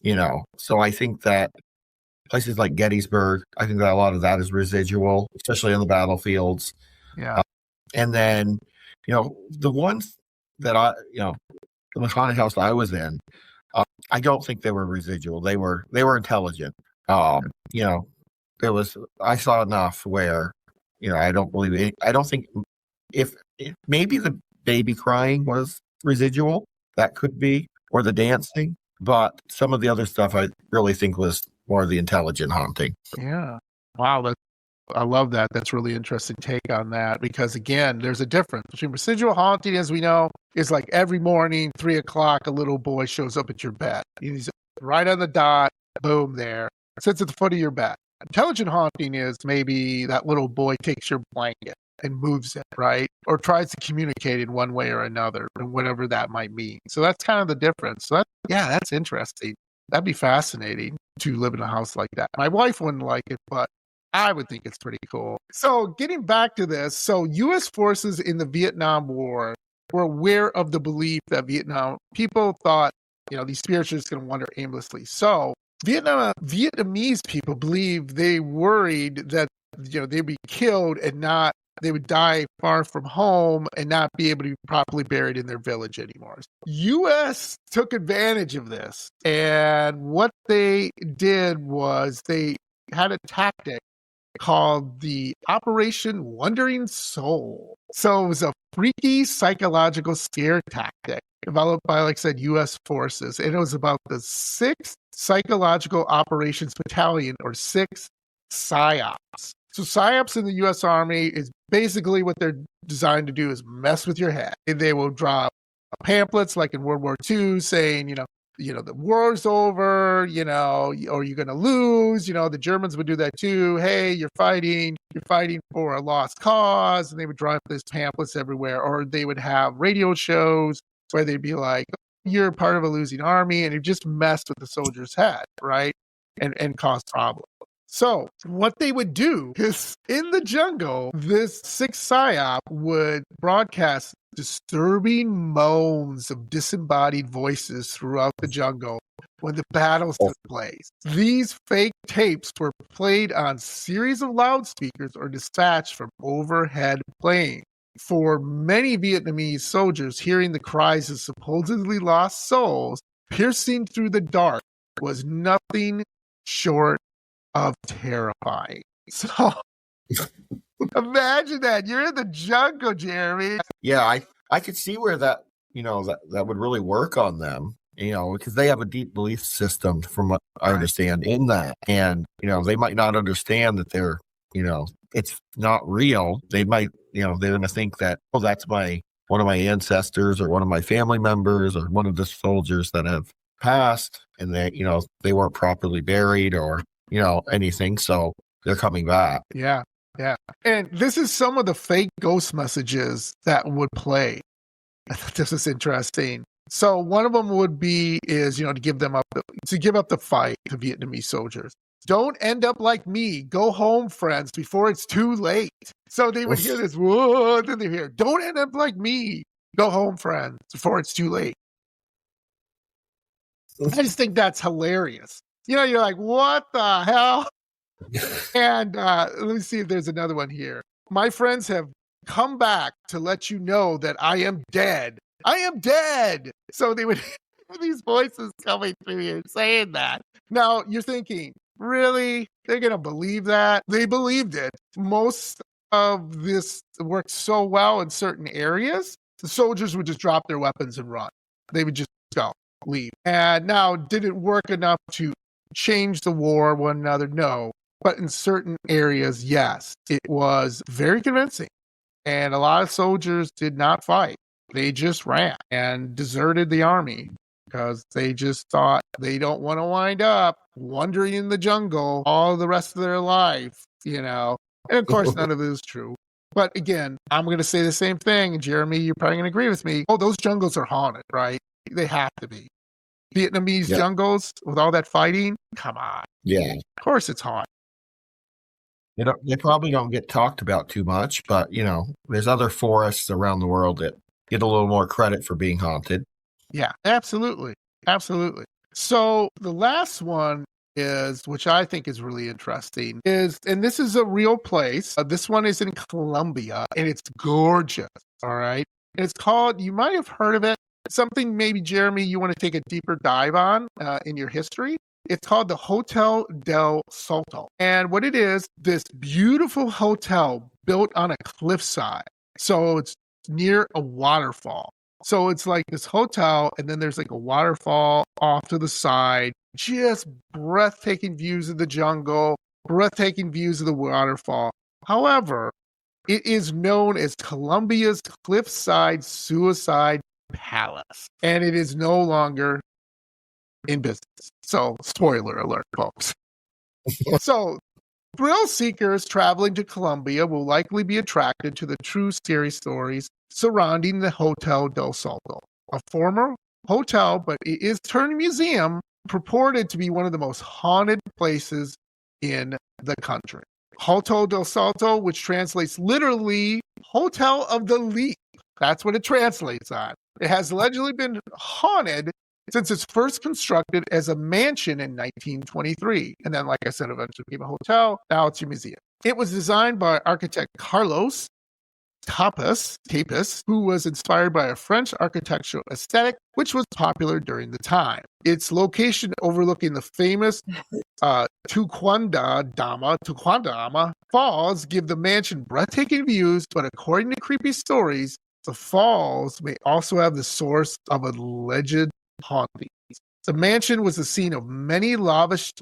Yeah. So I think that places like Gettysburg, I think that a lot of that is residual, especially on the battlefields. Yeah. And then, the ones that the haunted house I was in, I don't think they were residual. They were intelligent. I saw enough where, I don't believe it. I don't think if maybe the baby crying was residual, that could be, or the dancing, but some of the other stuff I really think was more of the intelligent haunting. Yeah. Wow. I love that. That's really interesting take on that, because again, there's a difference between residual haunting, as we know, is like every morning, 3:00, a little boy shows up at your bed. He's right on the dot, boom, there, sits at the foot of your bed. Intelligent haunting is maybe that little boy takes your blanket and moves it, right? Or tries to communicate in one way or another, and whatever that might mean. So that's kind of the difference. So that's interesting. That'd be fascinating to live in a house like that. My wife wouldn't like it, but I would think it's pretty cool. So getting back to this, so U.S. forces in the Vietnam War were aware of the belief that Vietnam people thought, these spirits are just going to wander aimlessly. So Vietnamese people they worried that, they'd be killed and they would die far from home and not be able to be properly buried in their village anymore. U.S. took advantage of this. And what they did was they had a tactic called the Operation Wandering Soul. So it was a freaky psychological scare tactic developed by, like I said, U.S. forces. And it was about the 6th Psychological Operations Battalion, or 6 PSYOPs. So PSYOPs in the U.S. Army is basically what they're designed to do is mess with your head. And they will drop pamphlets like in World War II saying, the war's over, or you're going to lose. The Germans would do that too. Hey, you're fighting for a lost cause. And they would drive these pamphlets everywhere. Or they would have radio shows where they'd be like, you're part of a losing army. And it just messed with the soldier's head, right? And caused problems. So what they would do is in the jungle, this 6 PSYOP would broadcast disturbing moans of disembodied voices throughout the jungle when the battles took place. These fake tapes were played on series of loudspeakers or dispatched from overhead planes. For many Vietnamese soldiers, hearing the cries of supposedly lost souls piercing through the dark was nothing short of terrifying. So imagine that. You're in the jungle, Jeremy. Yeah, I could see where that, that would really work on them, because they have a deep belief system from what I understand in that. And, they might not understand that they're, it's not real. They might, they're going to think that, oh, that's one of my ancestors or one of my family members or one of the soldiers that have passed, and they weren't properly buried or, anything. So they're coming back. Yeah. Yeah. And this is some of the fake ghost messages that would play. I thought this is interesting. So one of them would be to give up the fight to Vietnamese soldiers. Don't end up like me. Go home, friends, before it's too late. So they would hear this, whoa, then they hear, don't end up like me. Go home, friends, before it's too late. I just think that's hilarious. You're like, what the hell? And let me see if there's another one here. My friends have come back to let you know that I am dead. I am dead. So they would hear these voices coming through here saying that. Now you're thinking, really? They're going to believe that? They believed it. Most of this worked so well in certain areas, the soldiers would just drop their weapons and run. They would just leave. And now, did it work enough to change the war one another? No. But in certain areas, yes, it was very convincing. And a lot of soldiers did not fight. They just ran and deserted the army because they just thought they don't want to wind up wandering in the jungle all the rest of their life, And of course, none of it is true. But again, I'm going to say the same thing. Jeremy, you're probably going to agree with me. Oh, those jungles are haunted, right? They have to be. Vietnamese jungles with all that fighting? Come on. Yeah. Of course it's haunted. They probably don't get talked about too much, but, there's other forests around the world that get a little more credit for being haunted. Yeah, absolutely. Absolutely. So the last one is, which I think is really interesting, and this is a real place. This one is in Colombia, and it's gorgeous. All right. And it's called, you might have heard of it, something maybe, Jeremy, you want to take a deeper dive on in your history. It's called the Hotel del Salto. And what it is, this beautiful hotel built on a cliffside. So it's near a waterfall. So it's like this hotel, and then there's like a waterfall off to the side, just breathtaking views of the jungle, breathtaking views of the waterfall. However, it is known as Colombia's Cliffside Suicide Palace, and it is no longer in business. So, spoiler alert, folks. So, thrill seekers traveling to Colombia will likely be attracted to the true scary stories surrounding the Hotel del Salto, a former hotel, but it is turned museum, purported to be one of the most haunted places in the country. Hotel del Salto, which translates literally Hotel of the Leap. That's what it translates on. It has allegedly been haunted since it's first constructed as a mansion in 1923. And then, like I said, eventually became a hotel. Now it's a museum. It was designed by architect Carlos Tapis, who was inspired by a French architectural aesthetic, which was popular during the time. Its location overlooking the famous Tuquandama Falls give the mansion breathtaking views, but according to creepy stories, the falls may also have the source of alleged hauntings. The mansion was the scene of many lavish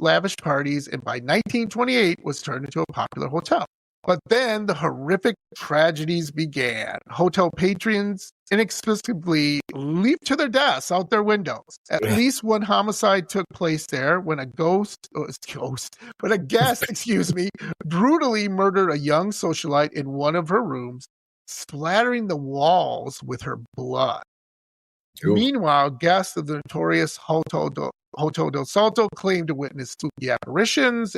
parties, and by 1928 was turned into a popular hotel. But then the horrific tragedies began. Hotel patrons inexplicably leaped to their deaths out their windows. At least one homicide took place there when a guest, brutally murdered a young socialite in one of her rooms, splattering the walls with her blood. Ooh. Meanwhile, guests of the notorious Hotel del Salto claimed to witness spooky apparitions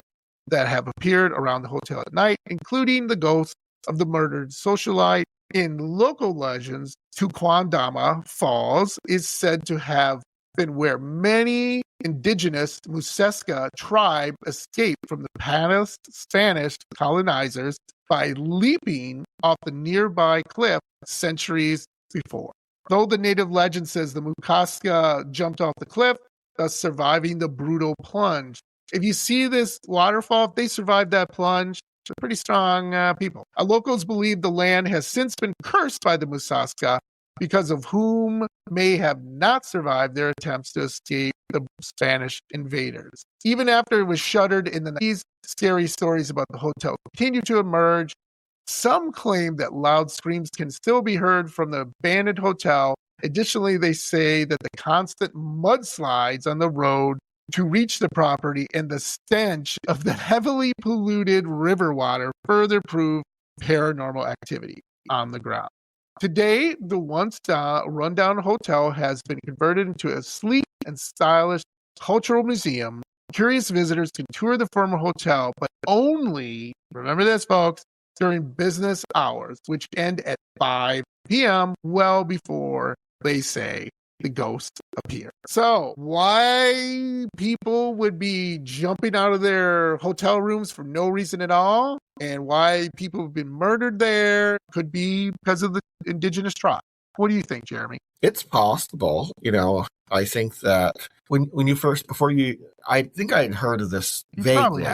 that have appeared around the hotel at night, including the ghost of the murdered socialite. In local legends, Tuquandama Falls is said to have been where many indigenous Muisca tribe escaped from the Spanish colonizers by leaping off the nearby cliff centuries before. Though the native legend says the Muisca jumped off the cliff, thus surviving the brutal plunge. If you see this waterfall, if they survived that plunge, they're pretty strong people. Locals believe the land has since been cursed by the Muisca, because of whom may have not survived their attempts to escape the Spanish invaders. Even after it was shuttered in the 90s, scary stories about the hotel continue to emerge. Some claim that loud screams can still be heard from the abandoned hotel. Additionally, they say that the constant mudslides on the road to reach the property and the stench of the heavily polluted river water further prove paranormal activity on the ground. Today, the once rundown hotel has been converted into a sleek and stylish cultural museum. Curious visitors can tour the former hotel, but only, remember this, folks, during business hours, which end at 5 p.m., well before, they say, the ghost appear. So, why people would be jumping out of their hotel rooms for no reason at all, and why people have been murdered there, could be because of the indigenous tribe. What do you think, Jeremy? It's possible. I think that when you first, I think I had heard of this vaguely.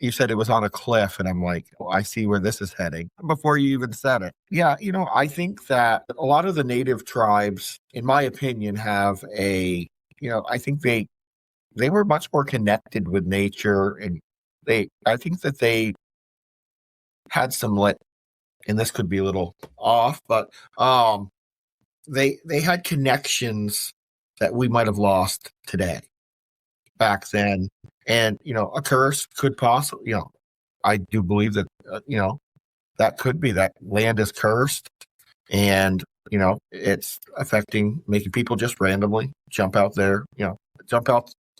You said it was on a cliff, and I'm like, oh, I see where this is heading before you even said it. Yeah, I think that a lot of the native tribes, in my opinion, have I think they were much more connected with nature, and I think that they had some, and this could be a little off, but they had connections that we might have lost today back then. And, a curse could possibly, I do believe that, that could be that land is cursed, and, it's making people just randomly jump out the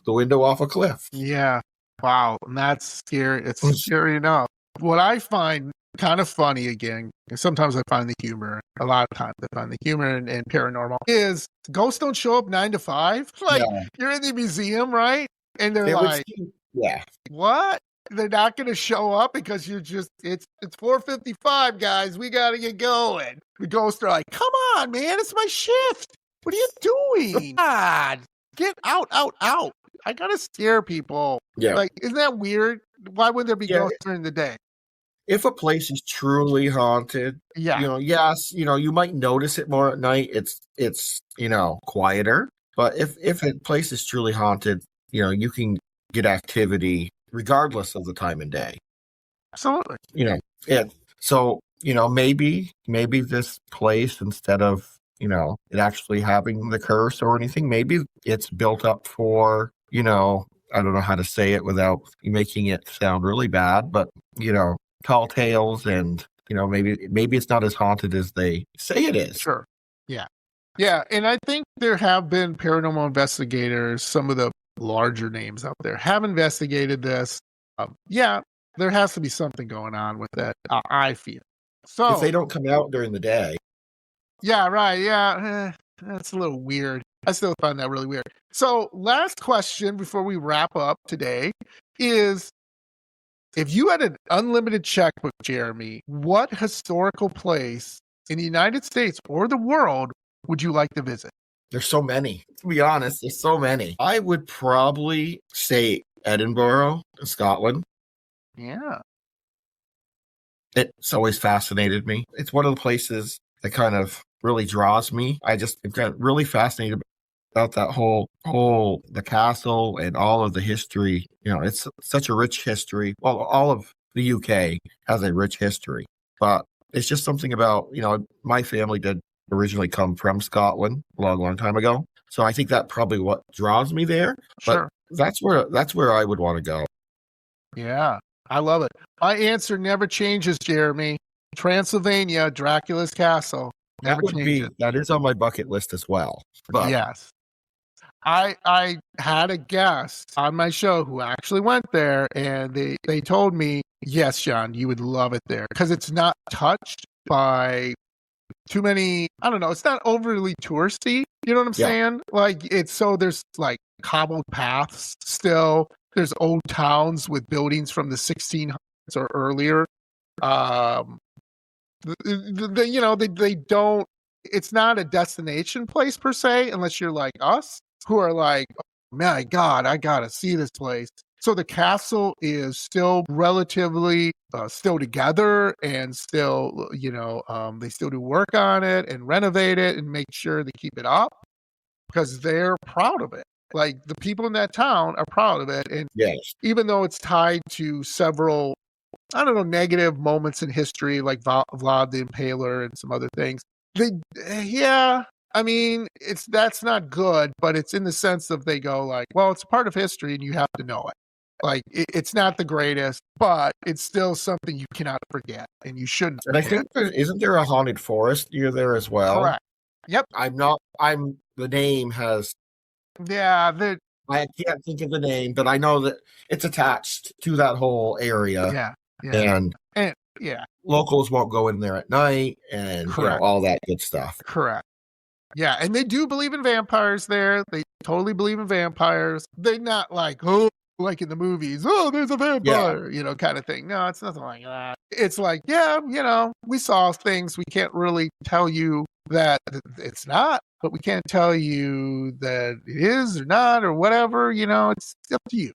window off a cliff. Yeah. Wow. And that's scary. It's scary enough. What I find kind of funny, again, and sometimes I find the humor, a lot of times I find the humor in paranormal, is ghosts don't show up 9 to 5. You're in the museum, right? And they're what? They're not going to show up because it's 4:55, guys. We got to get going. The ghosts are like, come on, man. It's my shift. What are you doing? God, get out. I got to scare people. Yeah. Isn't that weird? Why would there be ghosts during the day? If a place is truly haunted, yes, you might notice it more at night. It's quieter. But if a place is truly haunted, you can get activity regardless of the time and day. Absolutely. So, maybe this place, instead of, it actually having the curse or anything, maybe it's built up for, I don't know how to say it without making it sound really bad, but, tall tales, and, maybe it's not as haunted as they say it is. Sure. Yeah. Yeah. And I think there have been paranormal investigators, some of the larger names out there have investigated this. There has to be something going on with that, I feel. So if they don't come out during the day. Yeah, right. Yeah, that's a little weird. I still find that really weird. So last question before we wrap up today is, if you had an unlimited checkbook, Jeremy, what historical place in the United States or the world would you like to visit? There's so many. To be honest, there's so many. I would probably say Edinburgh, Scotland. Yeah. It's always fascinated me. It's one of the places that kind of really draws me. I'm kind of really fascinated about that the castle and all of the history. It's such a rich history. Well, all of the UK has a rich history, but it's just something about, my family did originally come from Scotland a long time ago. So I think that probably what draws me there. Sure. But that's where I would want to go. Yeah, I love it. My answer never changes, Jeremy. Transylvania, Dracula's castle. That is on my bucket list as well. But yes. I had a guest on my show who actually went there, and they told me, yes, John, you would love it there because it's not touched by too many, I don't know, it's not overly touristy. You know what I'm Yeah. saying? Like there's like cobbled paths still. There's old towns with buildings from the 1600s or earlier. They don't. It's not a destination place per se, unless you're like us, who are like, oh, my God, I gotta see this place. So the castle is still relatively still together, and still, they still do work on it and renovate it and make sure they keep it up because they're proud of it. Like the people in that town are proud of it, and Yes. even though it's tied to several, I don't know, negative moments in history like Vlad the Impaler and some other things. I mean, that's not good, but it's in the sense of they go like, well, it's part of history and you have to know it. Like it's not the greatest, but it's still something you cannot forget and you shouldn't And I forget. think isn't there a haunted forest near there as well? Correct. Yep. The name has. Yeah. I can't think of the name, but I know that it's attached to that whole area. Yeah. Yeah. And yeah. Locals won't go in there at night and all that good stuff. Correct. Yeah, and they do believe in vampires there. They totally believe in vampires. They're not like, oh, like in the movies, oh, there's a vampire, kind of thing. No, it's nothing like that. It's like, yeah, we saw things. We can't really tell you that it's not, but we can't tell you that it is or not or whatever. It's up to you.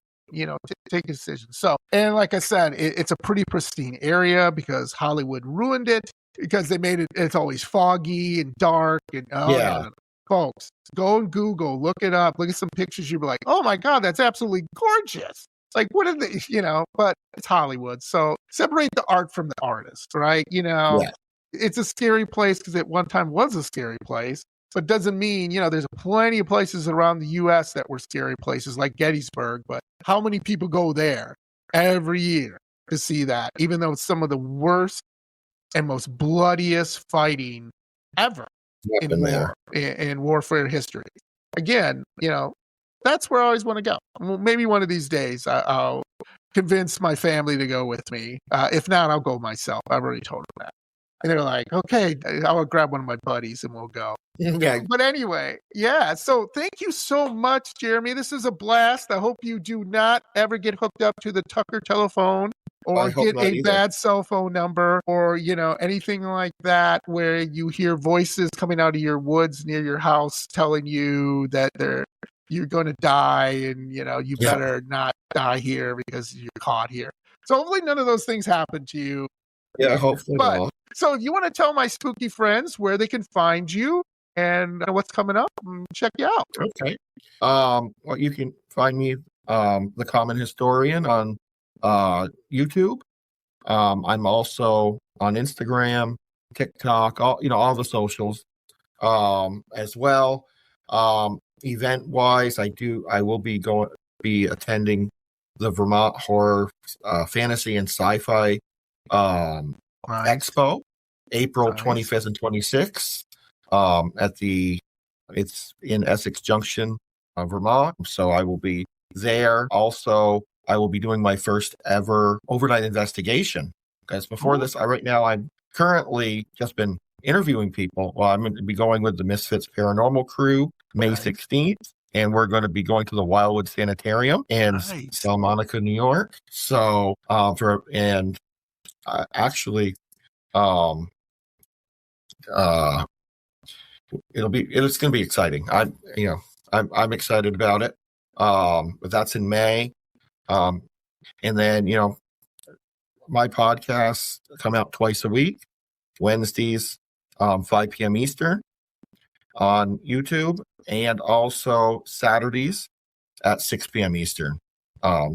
Take a decision. So, and like I said, it's a pretty pristine area because Hollywood ruined it because they made it's always foggy and dark and no. Folks, go and Google, look it up, look at some pictures. You'll be like, oh my God, that's absolutely gorgeous. Like, what are they, but it's Hollywood. So separate the art from the artist, right? It's a scary place because at one time was a scary place. But doesn't mean, there's plenty of places around the U.S. that were scary places like Gettysburg. But how many people go there every year to see that, even though it's some of the worst and most bloodiest fighting ever in war, in warfare history? Again, that's where I always want to go. Well, maybe one of these days I'll convince my family to go with me. If not, I'll go myself. I've already told them that. And they're like, okay, I'll grab one of my buddies and we'll go. Yeah. But anyway, yeah. So thank you so much, Jeremy. This is a blast. I hope you do not ever get hooked up to the Tucker telephone or get a bad cell phone number or, anything like that where you hear voices coming out of your woods near your house telling you that you're going to die and, you better not die here because you're caught here. So hopefully none of those things happen to you. Yeah, hopefully not. So if you want to tell my spooky friends where they can find you and what's coming up, check you out. Okay. Well, you can find me, The Common Historian, on YouTube. I'm also on Instagram, TikTok, all the socials as well. Event wise, I will be attending the Vermont Horror Fantasy and Sci-Fi Expo, April 25th and 26th. It's in Essex Junction, Vermont. So I will be there. Also, I will be doing my first ever overnight investigation. Because before this, I'm currently just been interviewing people. Well, I'm going to be going with the Misfits Paranormal crew May 16th. And we're going to be going to the Wildwood Sanitarium in Santa Monica, New York. So, actually, it's going to be exciting. I'm excited about it. But that's in May. And then, my podcasts come out twice a week, Wednesdays, 5 p.m. Eastern on YouTube, and also Saturdays at 6 p.m. Eastern.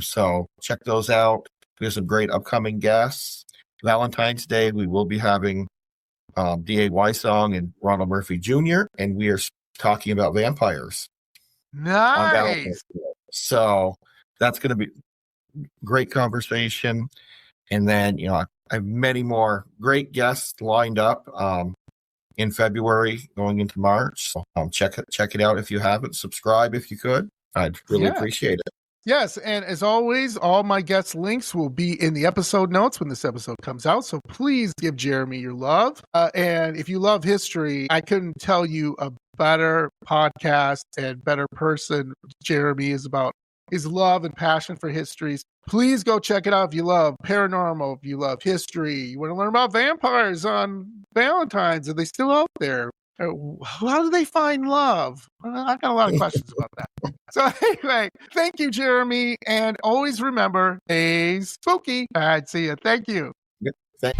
So check those out. There's some great upcoming guests. Valentine's Day, we will be having D.A. Wysong and Ronald Murphy Jr., and we are talking about vampires. Nice. So that's going to be great conversation. And then, I have many more great guests lined up in February going into March. So check it out if you haven't. Subscribe if you could. I'd really appreciate it. Yes, and as always, all my guest links will be in the episode notes when this episode comes out. So please give Jeremy your love. And if you love history, I couldn't tell you a better podcast and better person Jeremy is about his love and passion for histories. Please go check it out if you love paranormal, if you love history, you want to learn about vampires on Valentine's. Are they still out there? How do they find love? I've got a lot of questions about that. So anyway, thank you, Jeremy. And always remember, stay spooky. All right, see you. Thank you. Thank